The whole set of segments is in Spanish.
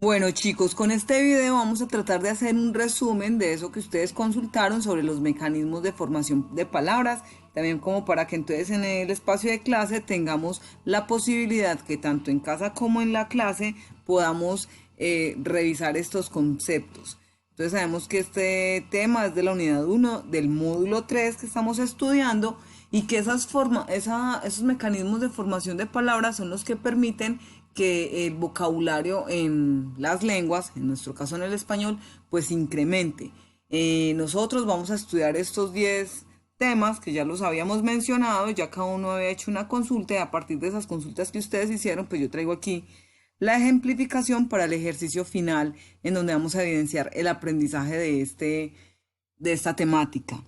Bueno chicos, con este video vamos a tratar de hacer un resumen de eso que ustedes consultaron sobre los mecanismos de formación de palabras, también como para que entonces en el espacio de clase tengamos la posibilidad que tanto en casa como en la clase podamos revisar estos conceptos. Entonces sabemos que este tema es de la unidad 1 del módulo 3 que estamos estudiando y que esos mecanismos de formación de palabras son los que permiten que el vocabulario en las lenguas, en nuestro caso en el español, pues incremente. Nosotros vamos a estudiar estos 10 temas que ya los habíamos mencionado, ya cada uno había hecho una consulta y a partir de esas consultas que ustedes hicieron, pues yo traigo aquí la ejemplificación para el ejercicio final en donde vamos a evidenciar el aprendizaje de esta temática.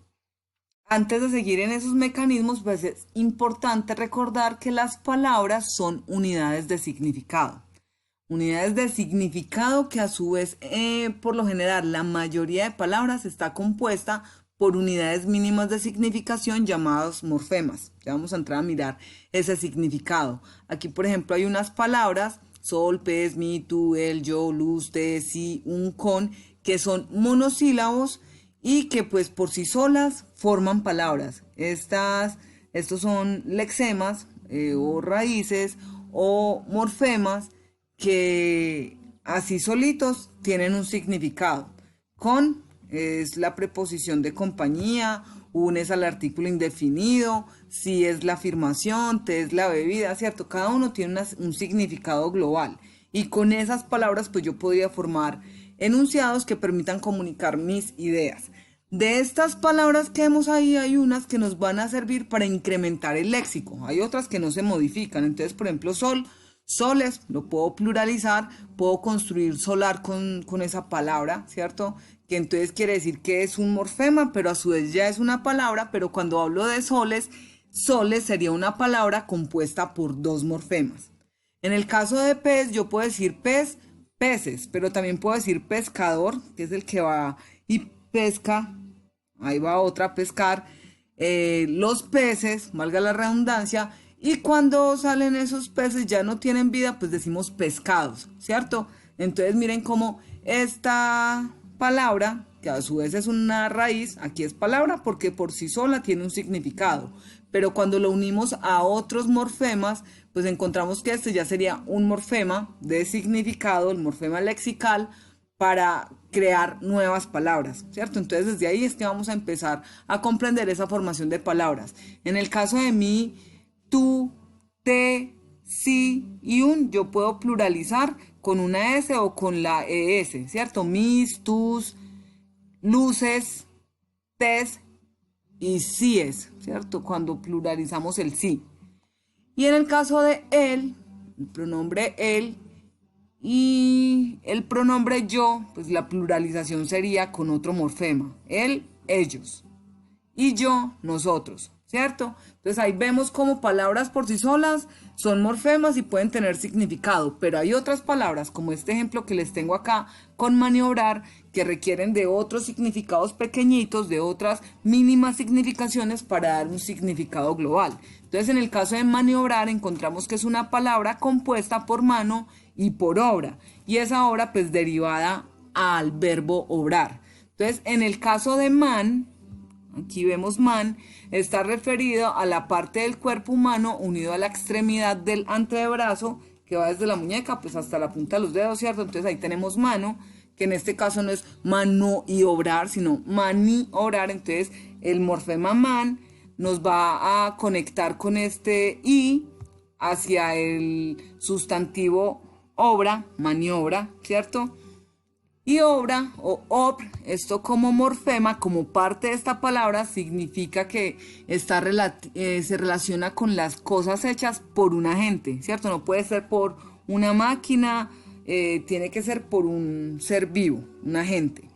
Antes de seguir en esos mecanismos, pues es importante recordar que las palabras son unidades de significado. Unidades de significado que a su vez, por lo general, la mayoría de palabras está compuesta por unidades mínimas de significación llamadas morfemas. Ya vamos a entrar a mirar ese significado. Aquí, por ejemplo, hay unas palabras, sol, pez, mi, tú, él, yo, luz, te, sí, un, con, que son monosílabos y que pues por sí solas forman palabras. Estos son lexemas o raíces o morfemas que así solitos tienen un significado. Con es la preposición de compañía, un es al artículo indefinido, si es la afirmación, te es la bebida, ¿cierto? Cada uno tiene un significado global y con esas palabras pues yo podría formar enunciados que permitan comunicar mis ideas. De estas palabras que vemos ahí hay unas que nos van a servir para incrementar el léxico, hay otras que no se modifican, entonces por ejemplo sol, soles, lo puedo pluralizar, puedo construir solar con esa palabra, ¿cierto? Que entonces quiere decir que es un morfema, pero a su vez ya es una palabra, pero cuando hablo de soles, soles sería una palabra compuesta por dos morfemas. En el caso de pez, yo puedo decir pez, peces, pero también puedo decir pescador, que es el que va y pesca, ahí va otra a pescar, los peces, valga la redundancia, y cuando salen esos peces ya no tienen vida, pues decimos pescados, ¿cierto? Entonces miren cómo esta palabra, que a su vez es una raíz, aquí es palabra porque por sí sola tiene un significado, pero cuando lo unimos a otros morfemas, pues encontramos que este ya sería un morfema de significado, el morfema lexical, para crear nuevas palabras, ¿cierto? Entonces desde ahí es que vamos a empezar a comprender esa formación de palabras. En el caso de mí, tú, te, sí y un, yo puedo pluralizar con una S o con la ES, ¿cierto? Mis, tus, luces, tes y síes, ¿cierto? Cuando pluralizamos el sí. Y en el caso de él, el pronombre él y el pronombre yo, pues la pluralización sería con otro morfema. Él, ellos. Y yo, nosotros, ¿cierto? Entonces ahí vemos como palabras por sí solas son morfemas y pueden tener significado, pero hay otras palabras, como este ejemplo que les tengo acá, con maniobrar, que requieren de otros significados pequeñitos, de otras mínimas significaciones para dar un significado global. Entonces en el caso de maniobrar encontramos que es una palabra compuesta por mano y por obra, y esa obra pues derivada al verbo obrar. Entonces en el caso de man, aquí vemos man, está referido a la parte del cuerpo humano unido a la extremidad del antebrazo que va desde la muñeca pues hasta la punta de los dedos, ¿cierto? Entonces ahí tenemos mano, que en este caso no es mano y obrar, sino maniobrar. Entonces el morfema man nos va a conectar con este y hacia el sustantivo obra, maniobra, ¿cierto? Y obra o obr, esto como morfema, como parte de esta palabra, significa que se relaciona con las cosas hechas por un agente, ¿cierto? No puede ser por una máquina, tiene que ser por un ser vivo, un agente.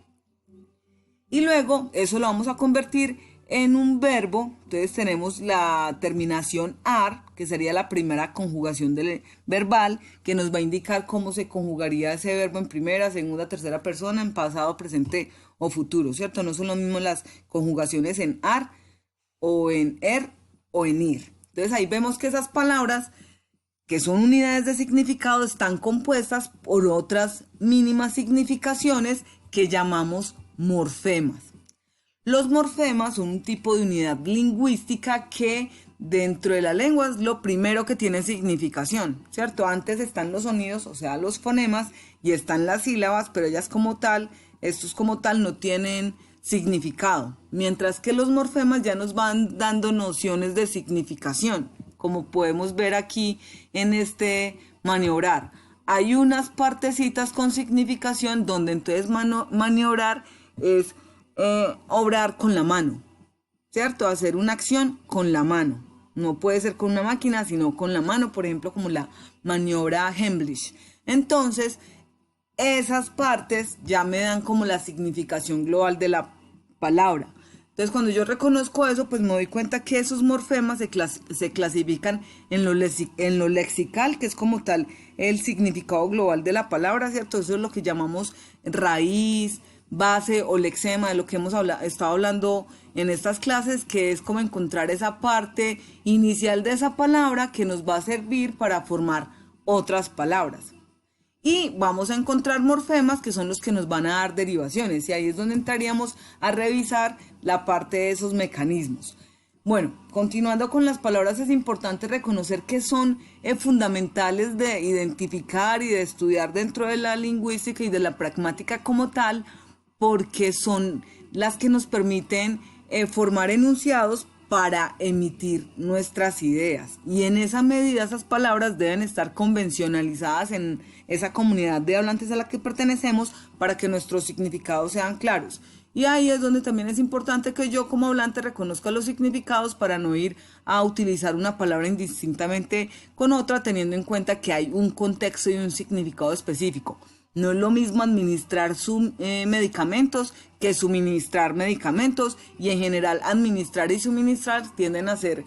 Y luego eso lo vamos a convertir en un verbo. Entonces tenemos la terminación ar, que sería la primera conjugación verbal, que nos va a indicar cómo se conjugaría ese verbo en primera, segunda, tercera persona, en pasado, presente o futuro, ¿cierto? No son lo mismo las conjugaciones en ar o en er o en ir. Entonces ahí vemos que esas palabras que son unidades de significado, están compuestas por otras mínimas significaciones que llamamos morfemas. Los morfemas son un tipo de unidad lingüística que dentro de la lengua es lo primero que tiene significación, ¿cierto? Antes están los sonidos, o sea, los fonemas, y están las sílabas, pero estos como tal no tienen significado, mientras que los morfemas ya nos van dando nociones de significación, como podemos ver aquí en este maniobrar. Hay unas partecitas con significación donde entonces maniobrar es obrar con la mano, ¿cierto? Hacer una acción con la mano. No puede ser con una máquina, sino con la mano, por ejemplo, como la maniobra Heimlich. Entonces, esas partes ya me dan como la significación global de la palabra. Entonces, cuando yo reconozco eso, pues me doy cuenta que esos morfemas se clasifican en lo lexical, que es como tal el significado global de la palabra, ¿cierto? Eso es lo que llamamos raíz, base o lexema, de lo que hemos estado hablando en estas clases, que es como encontrar esa parte inicial de esa palabra que nos va a servir para formar otras palabras. Y vamos a encontrar morfemas que son los que nos van a dar derivaciones, y ahí es donde entraríamos a revisar la parte de esos mecanismos. Bueno, continuando con las palabras, es importante reconocer que son fundamentales de identificar y de estudiar dentro de la lingüística y de la pragmática como tal, porque son las que nos permiten formar enunciados para emitir nuestras ideas, y en esa medida esas palabras deben estar convencionalizadas en esa comunidad de hablantes a la que pertenecemos para que nuestros significados sean claros. Y ahí es donde también es importante que yo como hablante reconozca los significados para no ir a utilizar una palabra indistintamente con otra, teniendo en cuenta que hay un contexto y un significado específico. No es lo mismo administrar medicamentos que suministrar medicamentos, y en general administrar y suministrar tienden a ser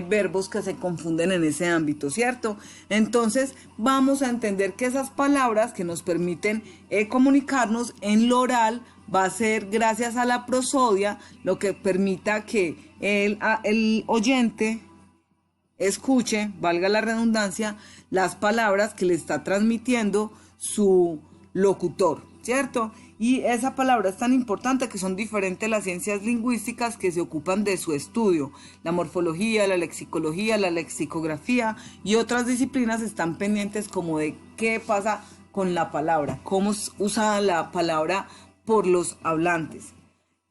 verbos que se confunden en ese ámbito, ¿cierto? Entonces vamos a entender que esas palabras que nos permiten comunicarnos en lo oral va a ser gracias a la prosodia, lo que permita que el oyente escuche, valga la redundancia, las palabras que le está transmitiendo su locutor, ¿cierto? Y esa palabra es tan importante que son diferentes las ciencias lingüísticas que se ocupan de su estudio. La morfología, la lexicología, la lexicografía y otras disciplinas están pendientes como de qué pasa con la palabra, cómo es usada la palabra por los hablantes.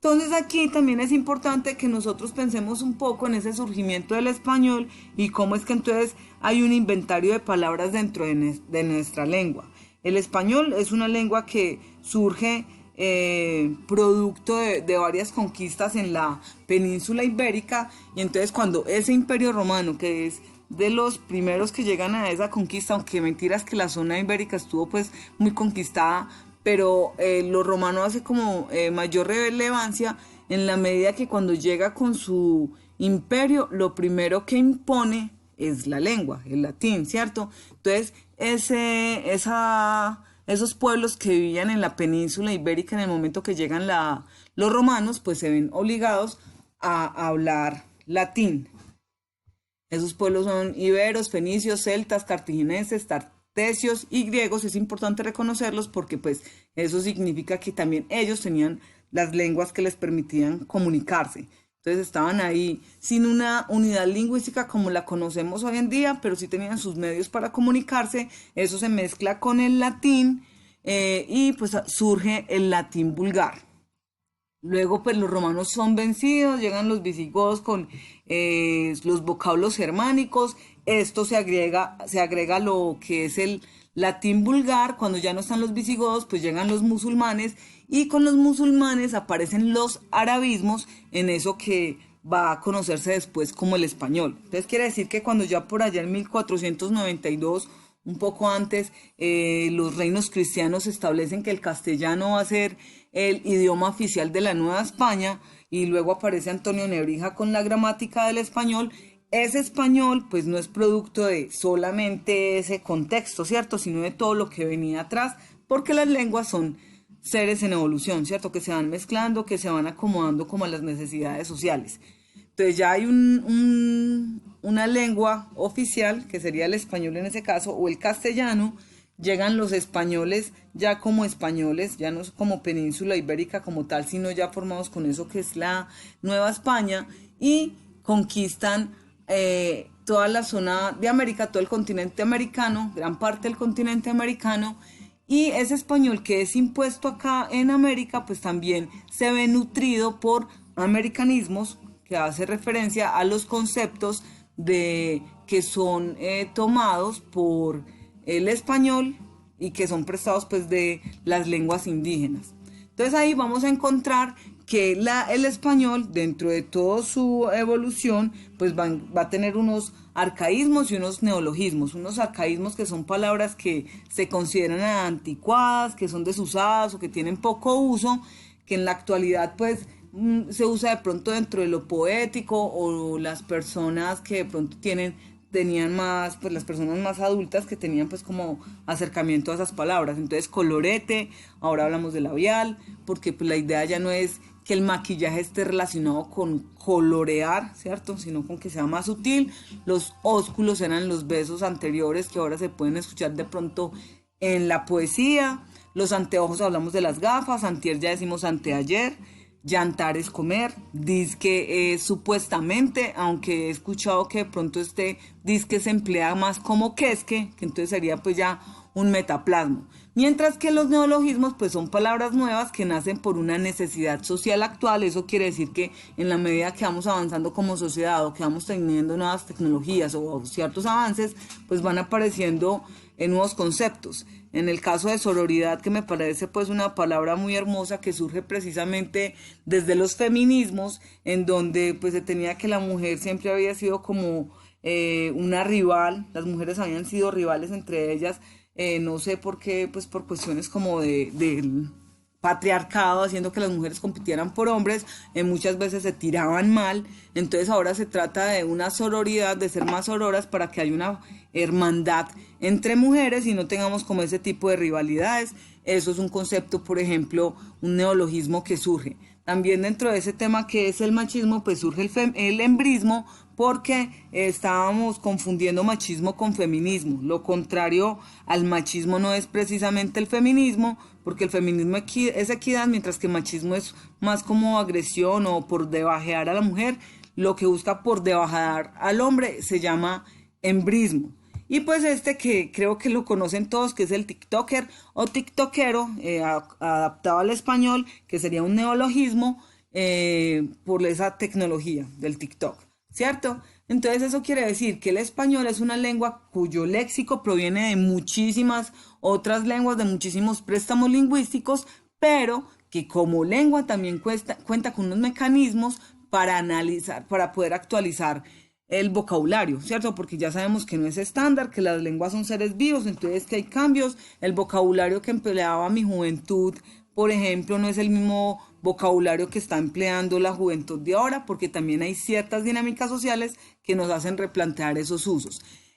Entonces aquí también es importante que nosotros pensemos un poco en ese surgimiento del español y cómo es que entonces hay un inventario de palabras dentro de nuestra lengua. El español es una lengua que surge producto de varias conquistas en la península ibérica, y entonces cuando ese imperio romano, que es de los primeros que llegan a esa conquista, aunque mentiras que la zona ibérica estuvo pues muy conquistada, pero lo romano hace como mayor relevancia en la medida que cuando llega con su imperio, lo primero que impone es la lengua, el latín, ¿cierto? Entonces, esos pueblos que vivían en la península ibérica en el momento que llegan los romanos, pues se ven obligados a hablar latín. Esos pueblos son iberos, fenicios, celtas, cartagineses, tartesios y griegos. Es importante reconocerlos porque pues eso significa que también ellos tenían las lenguas que les permitían comunicarse. Entonces estaban ahí sin una unidad lingüística como la conocemos hoy en día, pero sí tenían sus medios para comunicarse. Eso se mezcla con el latín y pues surge el latín vulgar. Luego pues los romanos son vencidos, llegan los visigodos con los vocablos germánicos. Esto se agrega lo que es el latín vulgar. Cuando ya no están los visigodos, pues llegan los musulmanes, y con los musulmanes aparecen los arabismos en eso que va a conocerse después como el español. Entonces quiere decir que cuando ya por allá en 1492, un poco antes, los reinos cristianos establecen que el castellano va a ser el idioma oficial de la Nueva España, y luego aparece Antonio Nebrija con la gramática del español. Ese español pues no es producto de solamente ese contexto, ¿cierto? Sino de todo lo que venía atrás, porque las lenguas son seres en evolución, ¿cierto? Que se van mezclando, que se van acomodando como a las necesidades sociales. Entonces ya hay un una lengua oficial, que sería el español en ese caso, o el castellano, llegan los españoles ya como españoles, ya no como península ibérica como tal, sino ya formados con eso que es la Nueva España, y conquistan toda la zona de América, todo el continente americano, gran parte del continente americano, y ese español que es impuesto acá en América, pues también se ve nutrido por americanismos, que hace referencia a los conceptos de, que son tomados por el español y que son prestados pues de las lenguas indígenas. Entonces ahí vamos a encontrar que el español, dentro de toda su evolución, pues va a tener unos arcaísmos y unos neologismos. Unos arcaísmos que son palabras que se consideran anticuadas, que son desusadas o que tienen poco uso, que en la actualidad pues se usa de pronto dentro de lo poético, o las personas que de pronto tenían más, pues las personas más adultas que tenían pues como acercamiento a esas palabras. Entonces colorete, ahora hablamos de labial, porque pues la idea ya no es que el maquillaje esté relacionado con colorear, ¿cierto? Sino con que sea más sutil. Los ósculos eran los besos anteriores que ahora se pueden escuchar de pronto en la poesía. Los anteojos, hablamos de las gafas, antier ya decimos anteayer. Llantar es comer, disque supuestamente, aunque he escuchado que de pronto este disque se emplea más como que entonces sería pues ya un metaplasmo. Mientras que los neologismos pues son palabras nuevas que nacen por una necesidad social actual. Eso quiere decir que en la medida que vamos avanzando como sociedad o que vamos teniendo nuevas tecnologías o ciertos avances, pues van apareciendo nuevos conceptos. En el caso de sororidad, que me parece pues una palabra muy hermosa que surge precisamente desde los feminismos, en donde pues se tenía que la mujer siempre había sido como una rival, las mujeres habían sido rivales entre ellas, no sé por qué, pues por cuestiones como del patriarcado, haciendo que las mujeres compitieran por hombres, muchas veces se tiraban mal. Entonces ahora se trata de una sororidad, de ser más sororas para que haya una hermandad entre mujeres y no tengamos como ese tipo de rivalidades. Eso es un concepto, por ejemplo, un neologismo que surge. También dentro de ese tema que es el machismo, pues surge el embrismo, porque estábamos confundiendo machismo con feminismo. Lo contrario al machismo no es precisamente el feminismo, porque el feminismo es equidad, mientras que el machismo es más como agresión o por debajear a la mujer. Lo que busca por debajar al hombre se llama embrismo. Y pues este que creo que lo conocen todos, que es el TikToker o TikTokero, adaptado al español, que sería un neologismo por esa tecnología del TikTok, ¿cierto? Entonces eso quiere decir que el español es una lengua cuyo léxico proviene de muchísimas otras lenguas, de muchísimos préstamos lingüísticos, pero que como lengua también cuenta con unos mecanismos para analizar, para poder actualizar el vocabulario, ¿cierto? Porque ya sabemos que no es estándar, que las lenguas son seres vivos, entonces que hay cambios. El vocabulario que empleaba mi juventud, por ejemplo, no es el mismo vocabulario que está empleando la juventud de ahora, porque también hay ciertas dinámicas sociales que nos hacen replantear esos usos.